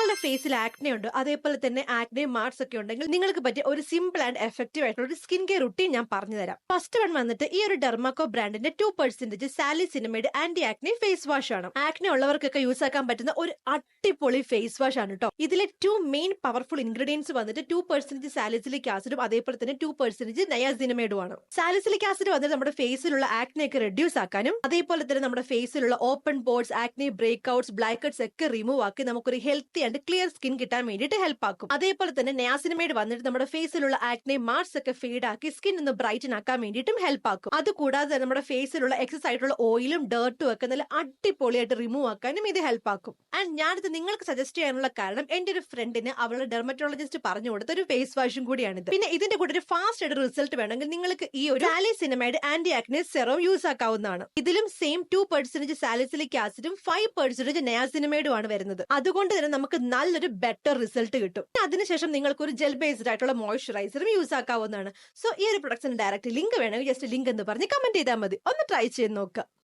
നിങ്ങളുടെ ഫേസിൽ ആക്നെ ഉണ്ട്, അതേപോലെ തന്നെ ആക്നെ മാർക്സ് ഒക്കെ ഉണ്ടെങ്കിൽ നിങ്ങൾക്ക് പറ്റിയ ഒരു സിമ്പിൾ ആൻഡ് എഫക്റ്റീവ് ആയിട്ടുള്ള ഒരു സ്കിൻ കെയർ റുട്ടീൻ ഞാൻ പറഞ്ഞു തരാം. ഫസ്റ്റ് വൺ വന്നിട്ട് ഈ ഒരു ഡെർമാക്കോ ബ്രാൻഡിന്റെ 2% സാലിസിനിമൈഡ് ആന്റി ആക്നെ ഫേസ് വാഷ് ആണ്. ആക്നെ ഉള്ളവർക്കൊക്കെ യൂസ് ആക്കാൻ പറ്റുന്ന ഒരു അടിപൊളി ഫേസ് വാഷ് ആണ് കേട്ടോ. ഇതിലെ 2 മെയിൻ പവർഫുൾ ഇൻഗ്രീഡിയൻസ് വന്നിട്ട് 2% സാലിസിലിക് ആസിഡും അതേപോലെ തന്നെ 2% നയാസിനിമൈഡും ആണ്. സാലിസിലിക് ആസിഡ് വന്നിട്ട് നമ്മുടെ ഫേസിലുള്ള ആക്നെ ഒക്കെ റെഡ്യൂസ് ആക്കാനും അതേപോലെ തന്നെ നമ്മുടെ ഫേസിലുള്ള open pores, acne breakouts, blackheads ഒക്കെ റിമൂവ് ആക്കി നമുക്കൊരു ഹെൽത്തി ആൻഡ് ക്ലിയർ സ്കിൻ കിട്ടാൻ വേണ്ടിയിട്ട് ഹെൽപ്പ് ആക്കും. അതേപോലെ തന്നെ നയാസിനിമൈഡ് വന്നിട്ട് നമ്മുടെ ഫേസിലുള്ള ആക്നെ മാർക്സ് ഒക്കെ ഫീഡ് ആക്കി സ്കിൻ ഒന്ന് ബ്രൈറ്റൻ ആക്കാൻ വേണ്ടിയിട്ടും ഹെൽപ്പ് ആക്കും. അതുകൂടാതെ നമ്മുടെ ഫേസിലുള്ള എക്സസ് ആയിട്ടുള്ള ഓയിലും ഡേർട്ടും ഒക്കെ നല്ല അടിപൊളിയായിട്ട് റിമൂവ് ആക്കാനും ഇത് ഹെൽപ്പ് ആക്കും. ആൻഡ് ഞാനിത് നിങ്ങൾക്ക് സജസ്റ്റ് ചെയ്യാനുള്ള കാരണം എന്റെ ഒരു ഫ്രണ്ടിന് അവളുടെ ഡെർമറ്റോളജിസ്റ്റ് പറഞ്ഞു കൊടുത്ത ഒരു ഫേസ് വാഷും കൂടിയാണിത്. പിന്നെ ഇതിന്റെ കൂടെ ഒരു ഫാസ്റ്റ് ആയിട്ട് റിസൾട്ട് വേണമെങ്കിൽ നിങ്ങൾക്ക് ഈ ഒരു സാലിസിനിമൈഡ് ആന്റി ആക്നെ സെറം യൂസ് ആക്കാവുന്നതാണ്. ഇതിലും സെയിം 2% സാലിസിലിക് ആസിഡും 5% നയാസിനിമൈഡും ആണ് വരുന്നത്. അതുകൊണ്ട് തന്നെ നമുക്ക് നല്ലൊരു ബെറ്റർ റിസൾട്ട് കിട്ടും. അതിനുശേഷം നിങ്ങൾക്ക് ഒരു ജെൽ ബേസ്ഡ് ആയിട്ടുള്ള മോയ്സ്ചറൈസറും യൂസ് ആക്കാവുന്നതാണ്. സോ ഈ ഒരു പ്രൊഡക്ട്സിന് ഡയറക്റ്റ് ലിങ്ക് വേണമെങ്കിൽ ജസ്റ്റ് ലിങ്ക് എന്ന് പറഞ്ഞ് കമന്റ് ചെയ്താൽ മതി. ഒന്ന് ട്രൈ ചെയ്ത് നോക്കുക.